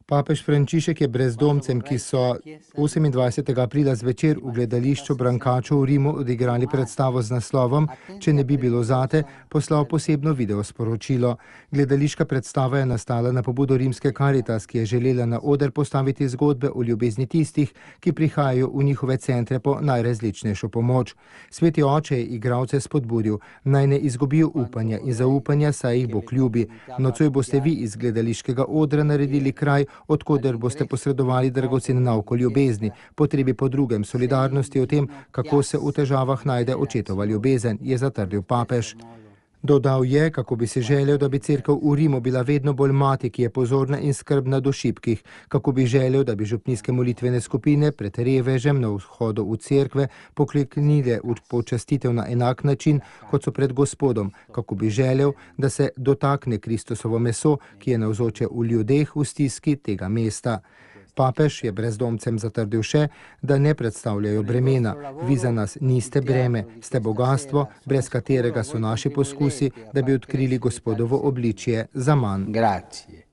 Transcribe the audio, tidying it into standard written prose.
Papež Frančišek je brezdomcem, ki so 28. aprila zvečer v gledališču Brancačo v Rimu odigrali predstavo z naslovom Če ne bi bilo zate, poslal posebno video sporočilo. Gledališka predstava je nastala na pobudo rimske Caritas, ki je želela na oder postaviti zgodbe o ljubezni tistih, ki prihajajo v njihove centre po najrazličnejšo pomoč. Sveti oče je igralce spodbudil, naj ne izgubijo upanja in zaupanja, saj jih Bog ljubi. Nocoj boste vi iz gledališkega odra naredili kraj, odkoder boste posredovali dragocen nauk o ljubezni, potrebi po drugem, solidarnosti o tem, kako se v težavah najde očetova ljubezen, je zatrdil papež. Dodal je, kako bi si želel, da bi cerkev v Rimu bila vedno bolj mati, ki je pozorna in skrbna do šibkih, kako bi želel, da bi župnijske molitvene skupine pred revežem na vhodu v cerkve pokleknile v počastitev na enak način, kot so pred Gospodom, kako bi želel, da se dotakne Kristusovo meso, ki je navzoče v ljudeh v stiski tega mesta. Papež je brezdomcem zatrdil še, da ne predstavljajo bremena. Vi za nas niste breme, ste bogastvo, brez katerega so naši poskusi, da bi odkrili Gospodovo obličje, zaman. Grazie.